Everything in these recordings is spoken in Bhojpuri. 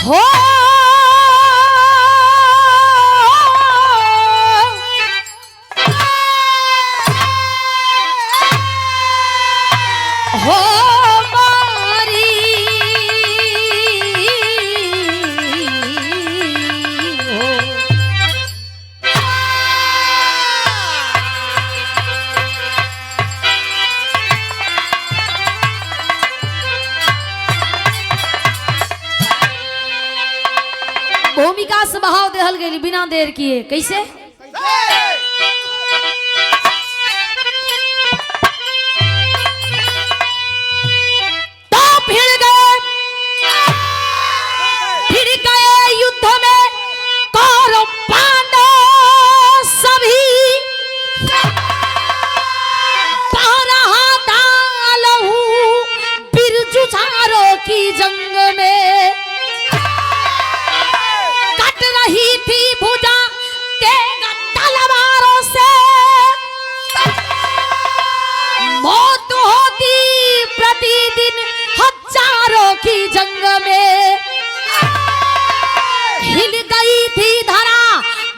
हो हो मारी हो भूमिका से बहाव देहल गई बिना देर किए। कैसे? तो फिर गए युद्ध में कौरव पांडव सभी लहू बिरजू चारों की जंग में रही थी भुजा तेग तलवारों से मौत होती प्रतिदिन हजारों की जंग में हिल गई थी धरा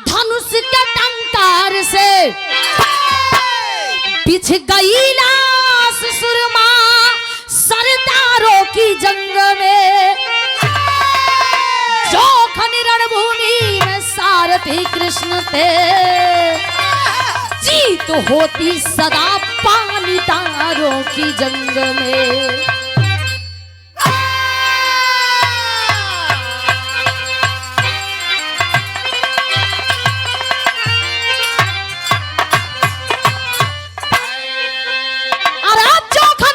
धनुष के टंकार से बिछ गई लाश सुरमा सरदारों की जंग में रणभूमि में सारथी कृष्ण थे जीत होती सदा पानीदारों की जंग में।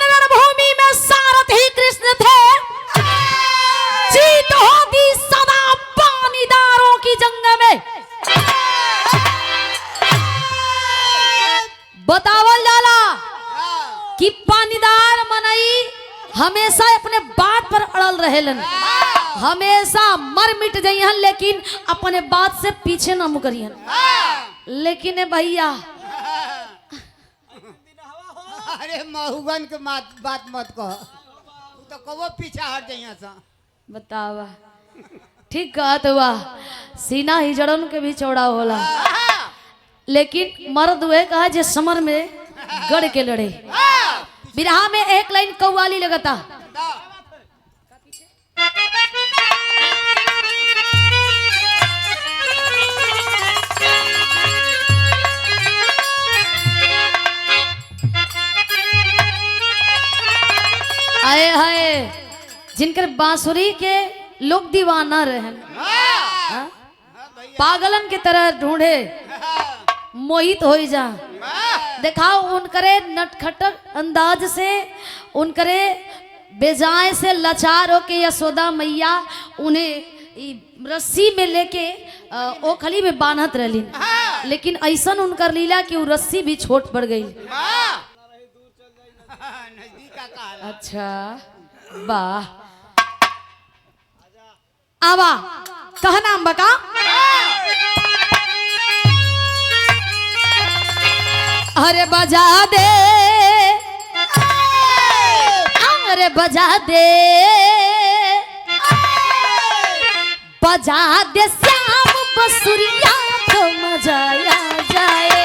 रणभूमि में सारथी कृष्ण थे जीत होती सदा पानीदारों की जंग में। बतावल जाला कि पानीदार मनई हमेशा अपने बात पर अड़ल रहेलन, हमेशा मर मिट जइहन लेकिन अपने बात से पीछे न मुकरियन। लेकिन भैया अरे महुगन के बात मत कह, तो कबो पीछा हट जइया सा। बतावा ठीक कहत हुआ सीना ही जड़न के भी चौड़ा होला, लेकिन मर्द वे कहा जे समर में गड़ के लड़े। बिरहा में एक लाइन कव्वाली लगता आए हाय जिनकर बांसुरी के लोग दीवाना रहन, पागलन की तरह ढूंढे मोहित हो जा। दिखाओ उनकरे नटखटर अंदाज से, उनकरे बेजाय से लाचार हो के यशोदा मैया उन्हें रस्सी में लेके ओखली में बांधत रहली, लेकिन ऐसा उनकर लीला कि वो रस्सी भी छोट पड़ गई। अच्छा वाह आवा कहा नाम बका अरे बजा दे, अरे बजा दे, बजा दे श्याम बसुरिया तो मजा आ जाए।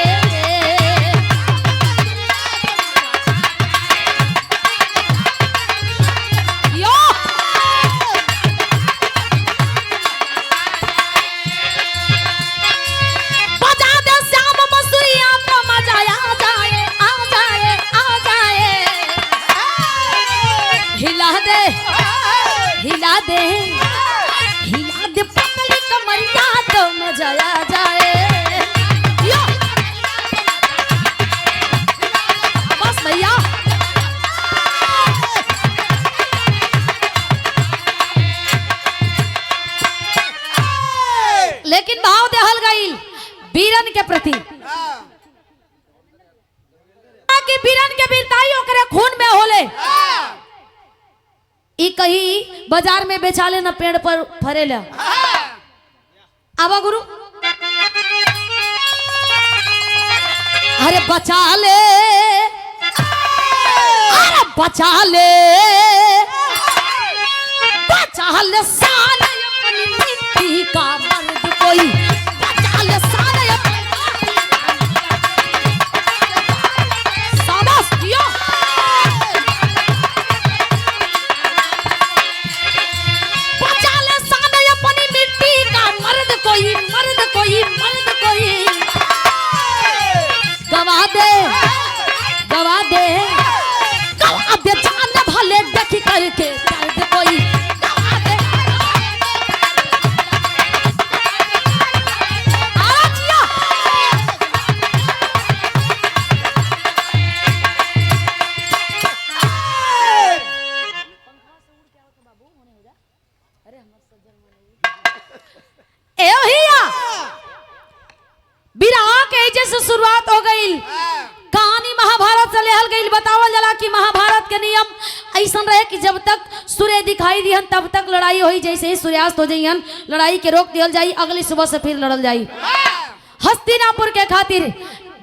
हिला दे पतली कमरिया तो मजा आ जाए। बस भैया लेकिन भाव देहल गई बीरन के प्रति कि बीरन के वीरताई ओकरे खून में होले। ई कहीं बाजार में बेचा लेना पेड़ पर फरेला। आवा गुरु अरे बचा ले, अरे बचा ले, बचा ले साल ए भैया बिरहा के जैसे शुरुआत हो गई। कहानी महाभारत से लेहल गई। बतावल जला कि महाभारत के नियम ऐसा रहे कि जब तक सूर्य दिखाई दिहन तब तक लड़ाई होई, जैसे ही सूर्यास्त हो जाइहन लड़ाई के रोक दियल जाई, अगली सुबह से फिर लड़ल जाई। हस्तिनापुर के खातिर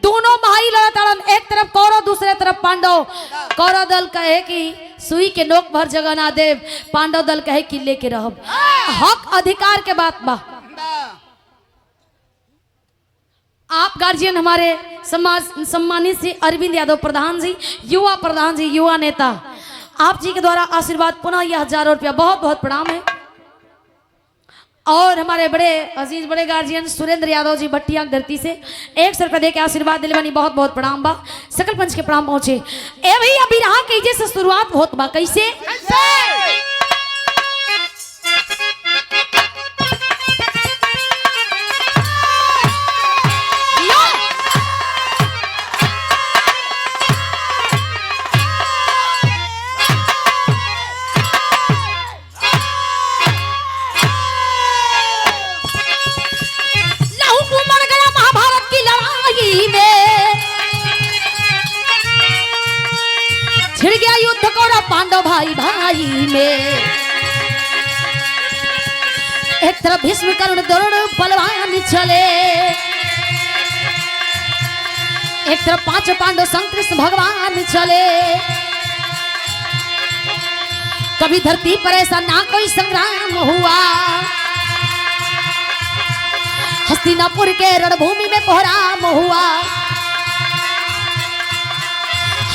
दोनों भाई लड़तड़न, एक तरफ कौरव दूसरे तरफ पांडव। कौरव दल कहे कि सुई के नोक भर जगह ना देव, पांडव दल कहे कि लेके रहब। हक अधिकार के बात बा। आप गार्जियन हमारे सम्मानित श्री अरविंद यादव प्रधान जी, युवा प्रधान जी, युवा नेता, आप जी के द्वारा आशीर्वाद पुनः यह 1000 रुपया बहुत बहुत प्रणाम है। और हमारे बड़े अजीज बड़े गार्जियन सुरेंद्र यादव जी भट्टिया धरती से 100 रुपया दे के आशीर्वाद दिले बनी, बहुत बहुत प्रणाम बा। सकल पंच के प्रणाम पहुंचे। ए भैया बिरहा के जैसे शुरुआत होत बा कैसे? छिड़ गया युद्ध कोरा पांडव भाई भाई में। एक तरफ भीष्म करुण द्रोण बलवान चले, एक तरफ 5 पांडव संग कृष्ण भगवान चले। कभी धरती पर ऐसा ना कोई संग्राम हुआ, हस्तिनापुर के रणभूमि में कोहराम हुआ।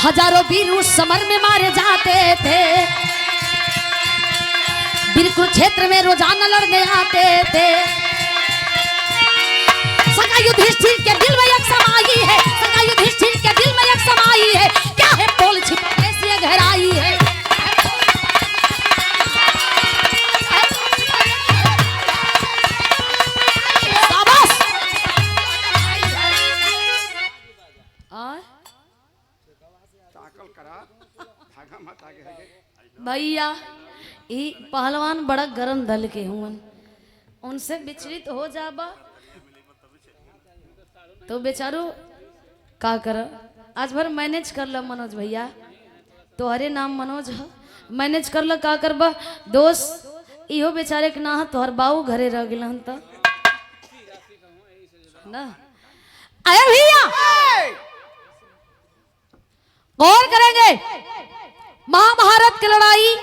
हजारों वीर उस समर में मारे जाते थे, वीर कुरुक्षेत्र में रोजाना लड़ने आते थे। सका युधिष्ठिर के दिल में एक समाई है, सका युधिष्ठिर के दिल में एक समाई है। क्या है पोल छिपा कैसी गहराई है। भैया ये पहलवान बड़ा गरम दल के हुन, उनसे विचलित हो जाबा तो बेचारो का कर। आज भर मैनेज कर लो मनोज भैया, तोहरे नाम मनोज है, मैनेज कर लो का करबा। दोस्त इहो बेचारे के ना तोहर बाऊ घरे रह गिलन तो ना। अरे भैया गौर करेंगे, महाभारत की लड़ाई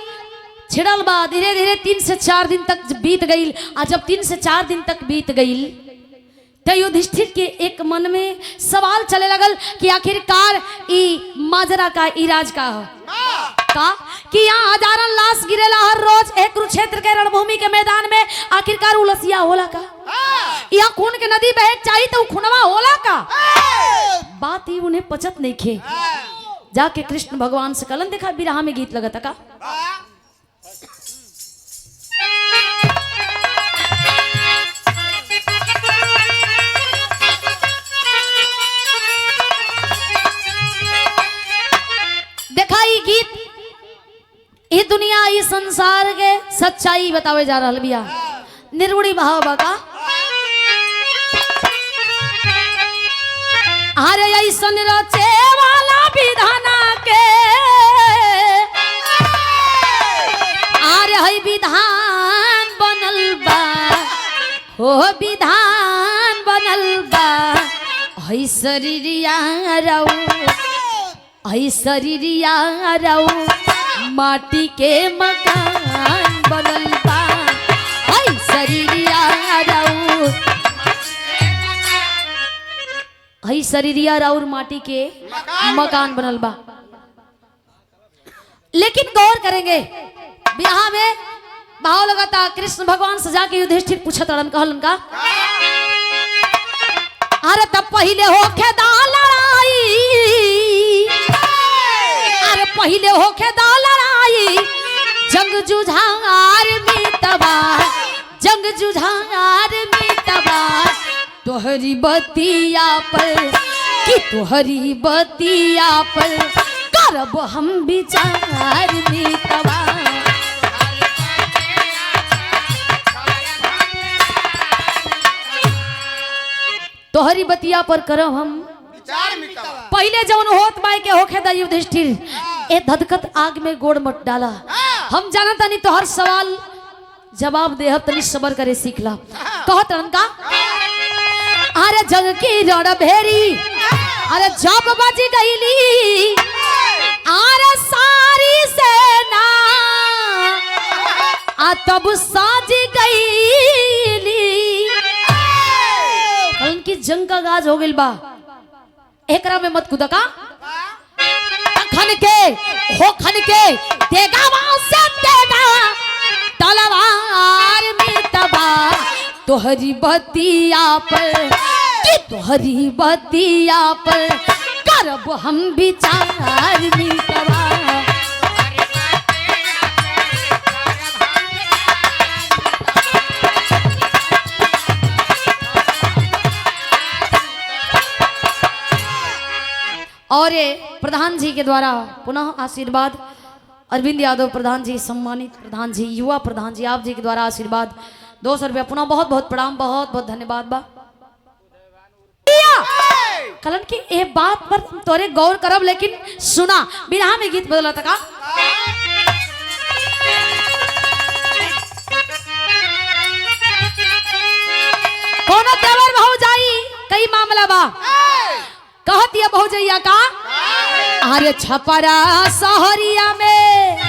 छिड़ल बा। धीरे धीरे 3 से 4 दिन तक बीत गई। और जब 3 से 4 दिन तक बीत गई तो युधिष्ठिर के एक मन में सवाल चले लगल कि आखिरकार ई माजरा का इराज का हो का कि यहाँ हजारन लाश गिरेला हर रोज एक कुरुक्षेत्र के रणभूमि के मैदान में। आखिरकार उलसिया होला का, यहाँ खून के नदी बहे चाहिए तो खुनवा होला का। बात ही उन्हें पचत नहीं खे। जाके कृष्ण भगवान से कलन देखा, बिरहा में गीत लगता का। देखा ये गीत, ये दुनिया ये संसार के सच्चाई बतावे जा रहा बिया। निर्गुणी भाव बका अरे ऐसन रचे वाला विधाना के, अरे है विधान बनल बा हो विधान बनल बा। है शरीरिया रऊ, है शरीरिया रऊ माटी के मकान बनल बा। है शरीरिया रऊ, है शरीरिया राउर माटी के मकान बनल बा। लेकिन गौर करेंगे बिरहा में भाव लगाता। कृष्ण भगवान से जाके युधिष्ठिर पूछत रन कहलन का, अरे तब पहले होखे दा लड़ाई, अरे पहले होखे दा लड़ाई। जंग जुझार में तबा, जंग जुझार में तबा। तोहरी बतिया पर कि तोहरी बतिया पर करब हम विचार में तबा। बतिया पर करब हम विचार मिटावा। पहले जवन होत बाय के होखे दा युधिष्ठिर ए धधकत आग में गोड़ मत डाला। हम जानत नहीं तो हर सवाल जवाब देहब तनी सबर करे सीखला। कहत रहन का अरे जग की रण भेरी अरे जब बज गईली अरे सारी सेना आ तब साज गईली। उनकी जंग का गाज हो गइल बा एकरा में मत कूदा का खन के हो खन के देगा वहां से देगा तलवार में तबा तोहरी बतिया पर कि तोहरी बतिया पर करब हम विचार में तबा। और ये प्रधान जी के द्वारा पुनः आशीर्वाद अरविंद यादव प्रधान जी, सम्मानित प्रधान जी, युवा प्रधान जी, आप जी के द्वारा आशीर्वाद 200 रुपया पुनः बहुत बहुत प्रणाम, बहुत बहुत धन्यवाद बा। कलन की ये बात पर तोरे गौर करब लेकिन सुना बिरहा में गीत बदला था का कोनो देवर भौजाई कई मामला बा कहती है भौजैया का अरे छपरा सहरिया में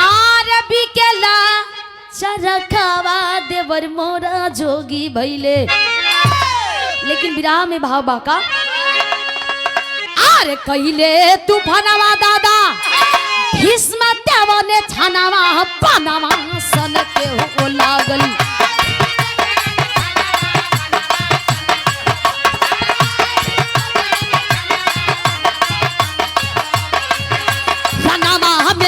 आरे बिकेला चरखावा देवर मोरा जोगी भैले। लेकिन विराह में भाव बाका अरे कहिले तूफानवा दादा भीष्म देव ने छानावा पानावा सन के हो लागल।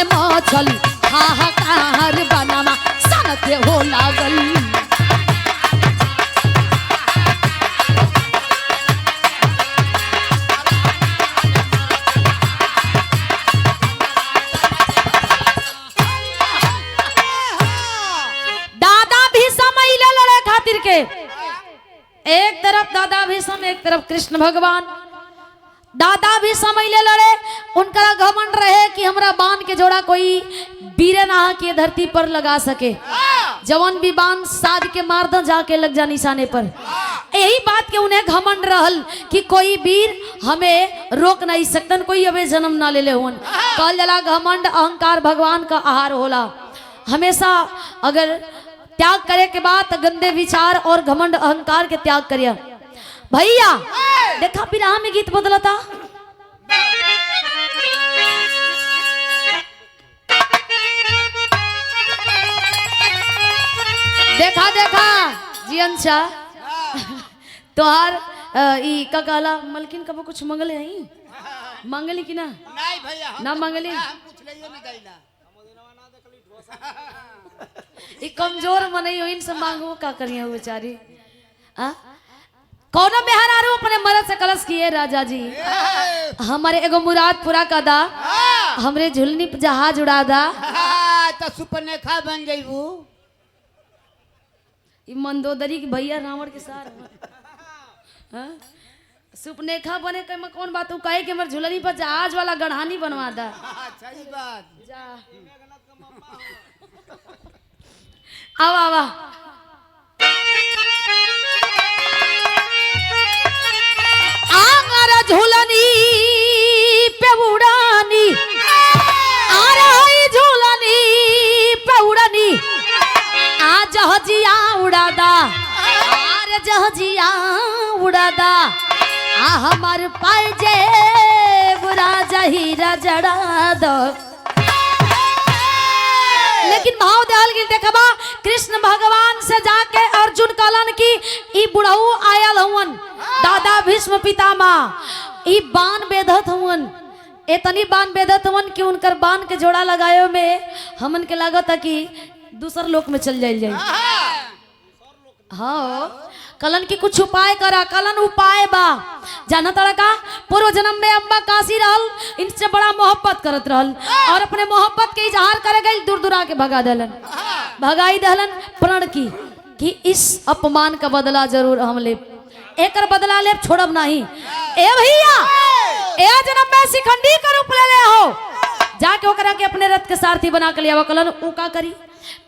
मचल हाहाकार बनामा सनते हो लागल। दादा भीष्म इले लड़े खातिर के एक तरफ दादा भीष्म एक तरफ कृष्ण भगवान। दादा भी समझले लड़े उनका घमंड रहे कि हमरा बाण के जोड़ा कोई बीरे ना के धरती पर लगा सके। जवान भी बाण साध के मार दो जाके लग जा निशाने पर। यही बात के उन्हें घमंड रहल कि कोई वीर हमें रोक नहीं सकतन, कोई अबे जन्म ना ले ले हुन। कल जला घमंड अहंकार भगवान का आहार होला। हमेशा अगर त्याग करे के बाद गंदे विचार और घमंड अहंकार के त्याग करिया। भैया देखा विराह में गीत बदला था देखा देखा जियन शाह तोहार ई का काला मलकिन कब कुछ मंगले नहीं मंगली कि ना नहीं भैया ना मंगली हम कुछ लइयो नहीं दैला। ई कमजोर मनई हो इनसे मांगो का करिए बेचारी। आ कौनो मेहरारू अपने मर्द से कलश किए राजा जी हमारे एगो मुराद पूरा कर दा हमरे झुलनी पे जहाज उड़ा दा तो सुपनेखा बन जाइबू। ई मंदोदरी की भैया रावण के सार हां सुपनेखा बने के में कौन बात तू कहे कि हमर झुलनी पर जहाज वाला गढ़ानी बनवा दा। सही बात जा आवा आवा आंगरा झूलनी पे उड़ानी झूलनी पे उड़ानी आ जहाजिया उड़ादा आरे जहाजिया उड़ादा आ हमार पाए जे बुरा जहीरा जड़ा दो। लेकिन भाव दहल गिर देखबा कृष्ण भगवान से जाके अर्जुन कलन की ई बुढ़ऊ आयल हवन दादा भीष्म पितामह ई बाण बेधत हवन इतनी बाण बेधत हवन कि उनकर बाण के जोड़ा लगायो में हमन के लागत है कि दूसर लोक में चल जाइल जाए। हाँ कलन की कुछ उपाय करा कलन उपाय बा जाना तड़ा का पूर्व जन्म में अम्बा काशी रहल इनसे बड़ा मोहब्बत करत रहल और अपने मोहब्बत के इजहार करे गई दूर दूर आके भगा दलन भगाई दहलन प्रण की कि इस अपमान का बदला जरूर हम ले। एकर बदला ले छोड़ब नहीं। ए भैया ए जन्म में शिखंडी का रूप ले ले हो, जाके ओकरा के अपने रथ के सारथी बना के लिया। कलन ऊ का करी,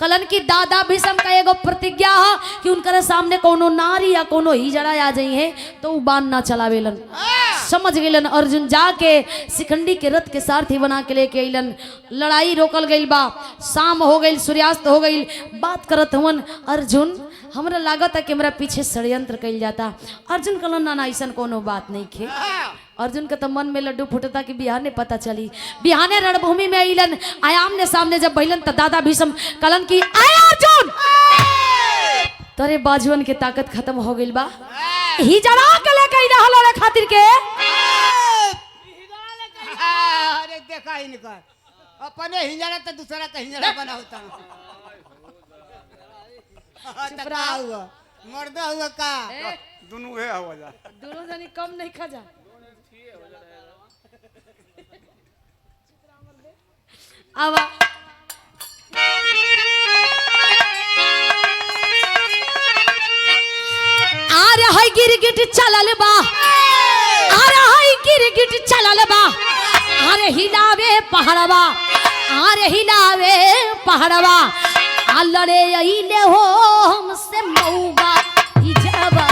कलन की दादा भीष्म का एगो प्रतिज्ञा है कि उनकर सामने कोनो नारी या कोनो हिजड़ा आ जाई है तो ऊ बाण ना चलावेलन। समझ गेलन अर्जुन, जाके शिखंडी के रथ के सारथी बना के लेके अइलन। लड़ाई रोकल गइल बा, शाम हो गइल, सूर्यास्त हो गइल। बात करत हुवन अर्जुन, हमरा लागत है कि हमरा पीछे षड्यंत्र कइल जाता। अर्जुन कहलन ना ना ऐसन कोनो बात नहीं खे। अर्जुन के तो मन में लड्डू फुटता कि बिहाने पता चली। बिहाने रणभूमि में अइलन, आयामने सामने जब बहिलन तो दादा भीष्म कलन की आय अर्जुन, तोरे बाजुअन के ताकत खत्म हो गइल बा। ही जरा के लेके आई रहल रे खातिर के। अरे देखा ही निकल, अपने हिंजड़ा तो दूसरा का हिंजड़ा बना होता। टकरा हुआ मर्द हुआ का दोनों है हो जा, दोनों जनी कम नहीं खा जा। आवा आरे हाय गिरगिट चलल बा, आरे हाय गिरगिट चलल बा, आरे हिलावे पहाड़वा, आरे हिलावे पहाड़वा, आ लड़े अइले हो हमसे मऊगा हिजड़वा।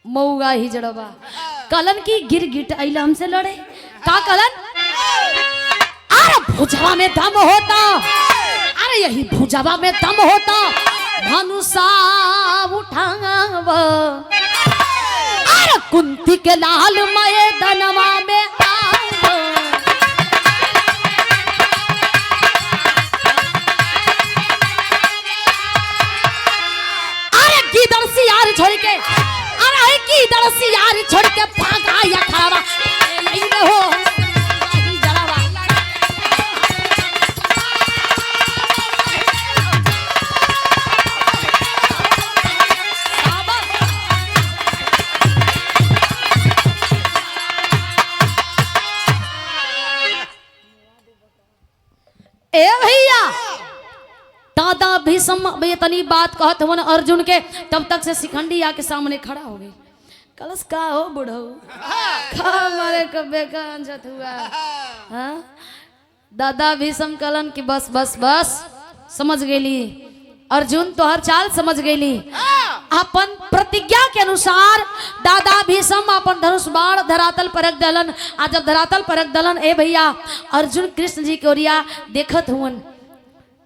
मऊगा हिजड़वा। कलन की गिरगिट अइला हमसे लड़े का कलन, अरे भुजवा में दम होता, अरे यही भुजवा में दम होता, धनुषा उठाव, अरे कुंती के लाल मैदानवा में आव। अरे गिदड़ सियार छोड़ के, अरे गिदड़ सियार छोड़ के भागा या खावा, यही हो ए भैया। दादा भीष्म ये तनी बात कहत हुन अर्जुन के, तब तक से शिखंडी आके सामने खड़ा हो गई। कलश का हो बुढ़ऊ, खा मारे कबे का अंजत हुआ। हाँ? दादा भीष्म कलन की बस बस बस समझ गेली अर्जुन, तो हर चाल समझ गेली। अपन प्रतिज्ञा के अनुसार दादा भीष्म अपन धनुष बाण धरातल परख दलन। आ जब धरातल परख दलन ए भैया, अर्जुन कृष्ण जी के ओरिया देखत हुवन,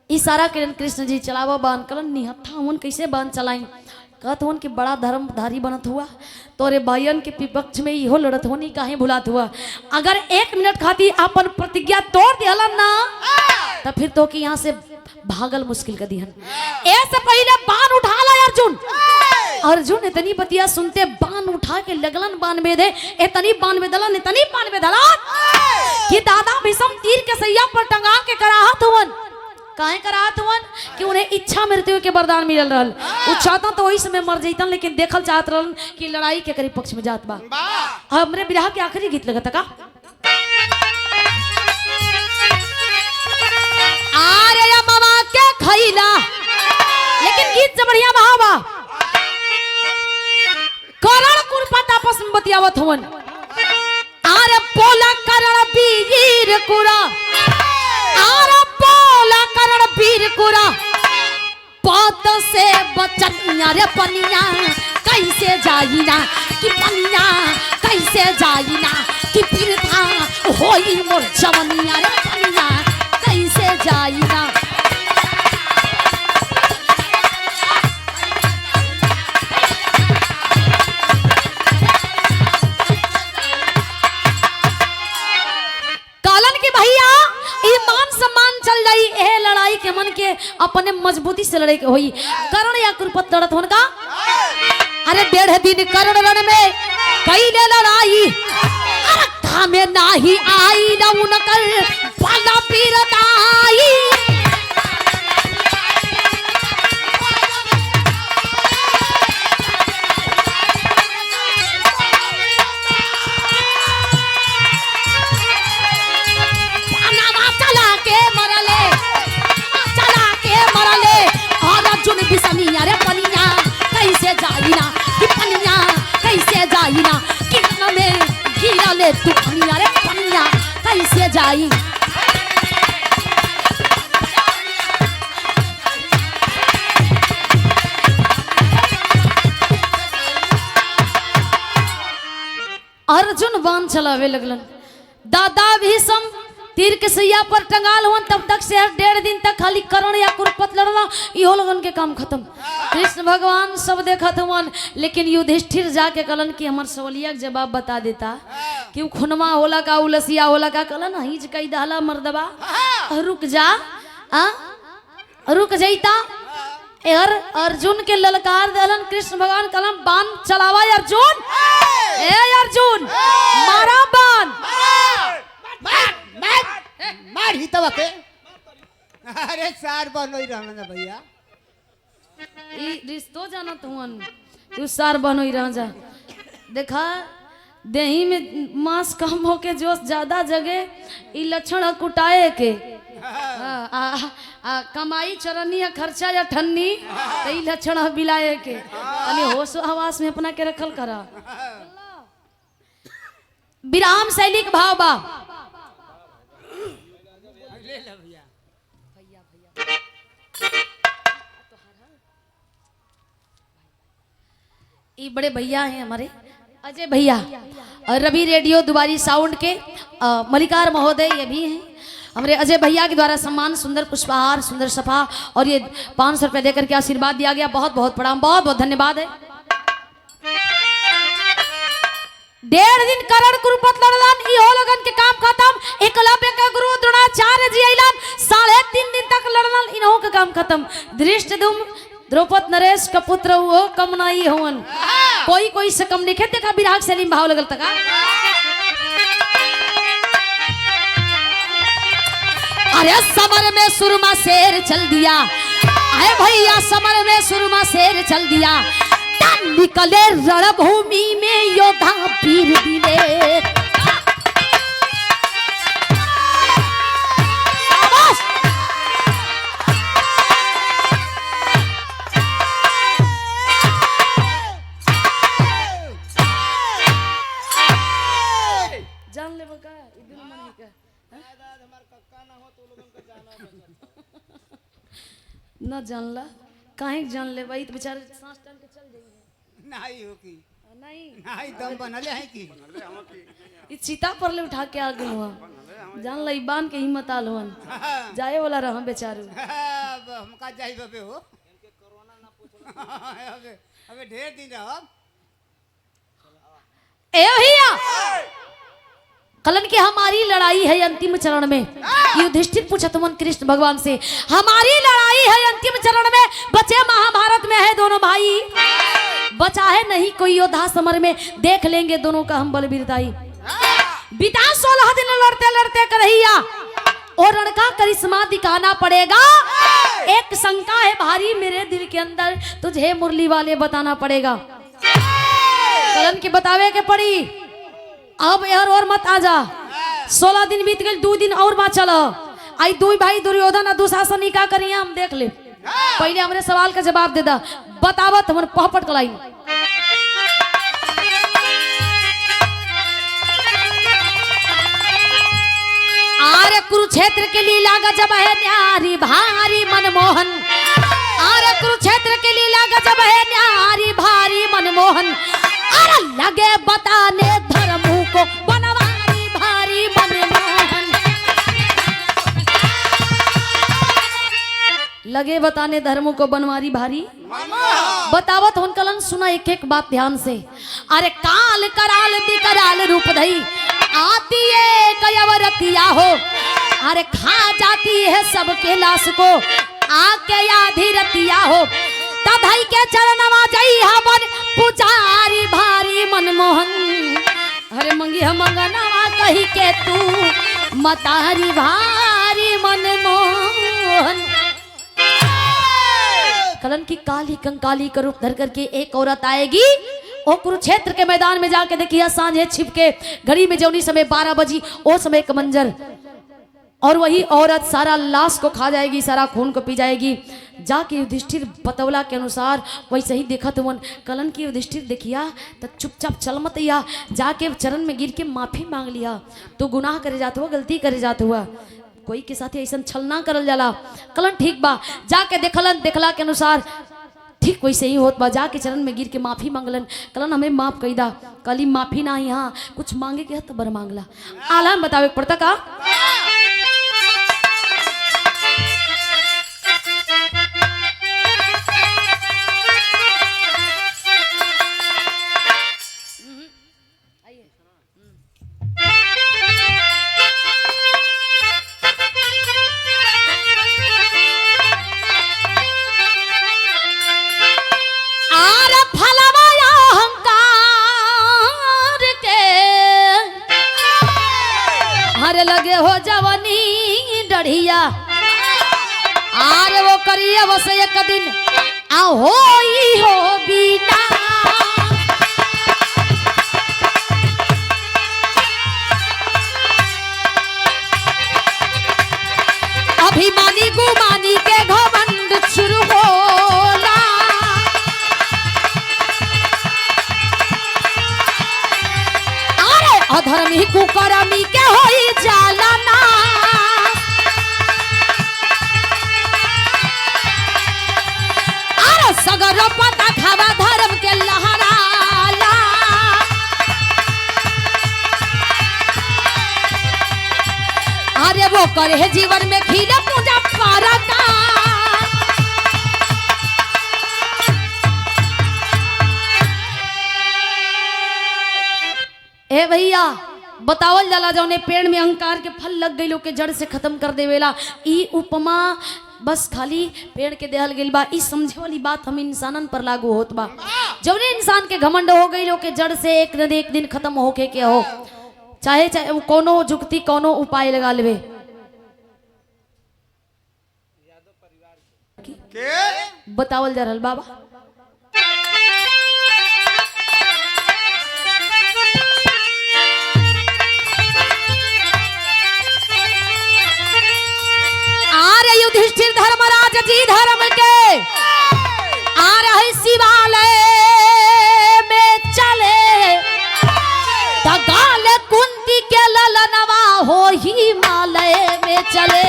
इशारा करें कृष्ण जी चलावा बाण। कलन निहत्था हुवन कैसे बाण चलाई, कहत हुवन कि बड़ा धर्मधारी बनत हुआ, तोरे भाइयन के विपक्ष में इहो लड़त होनी काहे भुलात हुआ। अगर 1 मिनट खाती अपन प्रतिज्ञा तोड़ दिहलन ना तो फिर तो कि यहाँ से भागल मुश्किल कर दिहन। ऐसे पहले बाण उठा ला अर्जुन। अर्जुन इतनी बतिया सुनते बाण उठा के लगलन बाण बेधे, इतनी बाण बेधलन, इतनी बाण बेधलन कि दादा भीष्म तीर के सैया पर टंगा के कराहत हुवन। काहे कराहत हुवन कि उन्हें इच्छा मृत्यु के वरदान मिलल रहल। उ चाहता तो वही समय मर जैतन, लेकिन देखल चाहत रहलन कि लड़ाई के करीब पक्ष में जात बा। हमरे विरह के आखिरी गीत लगता का, आरे या मामा के खैला, लेकिन गीत से बढ़िया बहावा। करण कुरपत आपस में बतियावत हुवन, आरे पोला करण वीर कुरा, आरे पोला करण वीर कुरा, पत से बचनिया रे पनिया कैसे जाइना, कि पनिया कैसे जाइना, कि फिर था होई मोर जवनिया रे पनिया कैसे जाइना। कालन के भैया ईमान सम्मान चल जाई, ए लड़ाई के मन के अपने मजबूती से लड़ाई के होई। करण या कुरपत लड़त होन का, अरे 1.5 दिन करण रण में पहले लड़ाई, अरे कामे नाही आई न उनकर बाला पीरताई। कि पनिया कैसे जाई ना किरण में गिरा ले तू पनिया रे पनिया कैसे जाई। अर्जुन बाण चलावे लगलन। दादा भीषम तीर के सैया पर टंगाल हुआ तब तक से 1.5 दिन तक खाली कर्ण या कुरुपत लड़ना इहो लगन के काम खत्म। कृष्ण भगवान सब देखत हुवन लेकिन युधिष्ठिर जाके कहलन कि हमर सवालिया के जवाब बता देता कि उ खुनमा होला का उलसिया होला का कहलन हिज कई दाला मर्दबा रुक जा रुक जईता यार अर्जुन के ललकार दलन। कृष्ण भगवान कलम बाण चलावा अर्जुन ए अर्जुन मारा बाण मार ही तब के अरे सार बनो ही रहना भैया ई रिश्तो जानत हुन तू सार बनो ही रह जा। देखा देही में मांस कम होके जोश ज्यादा जगे ई लक्षण कुटाए के कमाई चरनी या खर्चा या ठन्नी तो ई लक्षण बिलाए के अने होश हवास में अपना के रखल करा। विराम शैली के भाव बा ये बड़े भैया हैं हमारे अजय भैया और रवि रेडियो दुबारी साउंड के मलिकार महोदय ये भी हैं हमारे अजय भैया के द्वारा सम्मान सुंदर पुष्पहार सुंदर सफा और ये 500 रुपए देकर के आशीर्वाद दिया गया। बहुत बहुत प्रणाम बहुत बहुत धन्यवाद है। 1.5 दिन करण कुरुपत लड़लन इहो लगन के काम खत्म। एकलव्य के गुरु द्रोणाचार्य जी अइलन 3.5 दिन तक लड़लन इनहो के काम खत्म। धृष्टद्युम्न द्रौपद नरेश का पुत्र वो कम नहीं होवन कोई कोई से कम नहीं देखा विराग सलीम भाव लगल तक। अरे समर में सुरमा शेर चल दिया अरे भैया समर में सुरमा शेर चल दिया निकले रणभूमि में योद्धा पीर दिले। जान ले बका इधर मन का न जानला काहे जान ले भाई तो बेचारे सांस टान के चल जाएंगे नहीं हो की नहीं नहीं दम बनले है की ई चिता पर ले उठा के आ गल हुआ जान ला बान के हिम्मत आल हुन जाए वाला रह बेचारू अब हमका जाई बबे हो इनके कोरोना ना पूछो अबे ढेर दिन रह ए भैया कलन की हमारी लड़ाई है अंतिम चरण में। युधिष्ठिर पूछा तुमन कृष्ण भगवान से हमारी लड़ाई है अंतिम चरण में बचे महाभारत में है दोनों भाई बचा है नहीं कोई योद्धा समर में देख लेंगे दोनों का हम बलवीरताई। बिता 16 दिन लड़ते लड़ते करहिया और रण का करिश्मा दिखाना पड़ेगा। एक शंका है भारी मेरे दिल के अंदर तुझे मुरली वाले बताना पड़ेगा। कलन की बतावे के पड़ी अब यार और मत आजा 16 दिन बीत गए 2 दिन और बात चलो आई 2 भाई दुर्योधन दुशासन ही का करिए हम देख ले। पहले हमरे सवाल का जवाब दे दा बतावत हमर पहपट कलाई। आरे कुरुक्षेत्र के लीला गजब है न्यारी भारी मनमोहन। आरे कुरुक्षेत्र के लीला गजब है न्यारी भारी मनमोहन। अरे लगे बताने धर्मों को बनवारी भारी मनमोहन। लगे बताने धर्मों को बनवारी भारी बतावत हुन कलन सुना एक एक बात ध्यान से। अरे काल कराल दिकराल रूप धई आती है कयवरतिया हो। अरे खा जाती है सबके लाश को आके आधी रतिया हो। तधई के चरणवा जई हमन पुजारी भारी मनमोहन। अरे मंगी हम मंगनवा कही के तू मतारी भारी मनमोहन। कलन की काली कंकाली का रूप धर करके एक औरत आएगी और कुरुक्षेत्र के मैदान में जाके देखिए सांझे छिपके घड़ी में जौनी समय 12 बजी ओ समय का मंजर और वही औरत सारा लाश को खा जाएगी, सारा खून को पी जाएगी। जाके युधिष्ठिर बतौला के अनुसार वैसे ही देखत हुवन। कलन की युधिष्ठिर देखिया तो चुपचाप चल मत या, जाके चरण में गिर के माफी मांग लिया। तो गुनाह करे जात हुआ, गलती करे जात हुआ, कोई के साथ ऐसा छल ना करल जाला। कलन ठीक बा, जाके देखलन, देखला के अनुसार ठीक वैसे ही होत बा। जाके चरण में गिर के माफी मांगलन। कलन हमें माफ कई दा। कली माफी ना यहाँ कुछ मांगे के तो बर मांगला। आलम बतावे पड़ता का लगे हो जवानी डढ़िया आरे वो करिए बस एक दिन हो ही हो बीना। अभिमानी गुमानी के घमंड शुरू होला। अरे अधर्मी कुकर्मी के होई जाला ना। अरे सगर पता खावा धर्म के लहराला। अरे वो करे जीवन में खीले पूजा पारता। ए भैया बतावल जाला जौने पेड़ में अहंकार के फल लग गई के जड़ से खत्म कर देवेला। ई उपमा बस खाली पेड़ के देहल गइल बा। ई समझे वाली बात हम इंसानन पर लागू होत बा। जौने इंसान के घमंड हो गई के जड़ से एक न एक दिन खत्म होके के हो, चाहे चाहे वो कोनो जुक्ति कोनो उपाय लगा लेवे। बतावल जा रहल बाबा युधिष्ठिर धर्मराज जी धर्म के आ रहे शिवालय में चले। दगाल कुंती के ललनवा हो हिमालय में चले।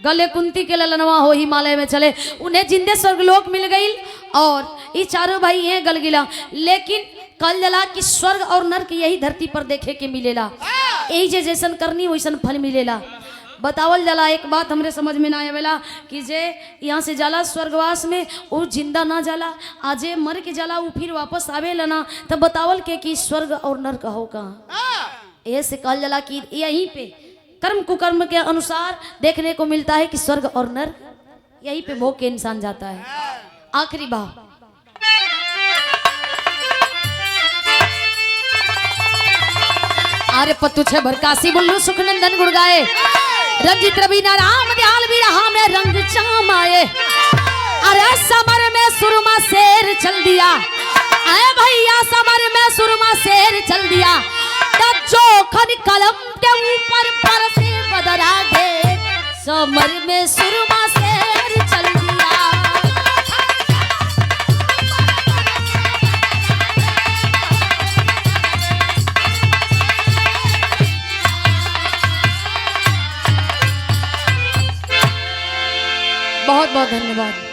गले कुंती के ललनवा हो हिमालय में चले। उन्हें जिंदे स्वर्गलोक मिल गई और ये चारों भाई हैं गलगिला। लेकिन कल जला कि स्वर्ग और नरक यही धरती पर देखे के मिलेला। यही जे जैसन करनी वैसन फल मिलेला। बतावल जाला एक बात हमरे समझ में ना आवेला कि जे यहाँ से जाला स्वर्गवास में वो जिंदा ना जाला, आजे मर के जाला वो फिर वापस आवेला ना। तब बतावल के कि स्वर्ग और नरक हो कहाँ। ऐसे कल जाला कि यहीं पे कर्म कुकर्म के अनुसार देखने को मिलता है कि स्वर्ग और नरक यहीं पे भोग के इंसान जाता है। आखिरी बात अरे पत्तू छे भरकासी बुल्लू सुखनंदन गुड़ गाए। रंजित रवीना राम दयाल भी रहा में रंग चामाए। अरे समर में सुरमा शेर चल दिया। अरे भैया समर में सुरमा शेर चल दिया। जोखन कलम के ऊपर बरसे बदरा गे। समर में सुरमा शेर चल दिया। बहुत बहुत धन्यवाद।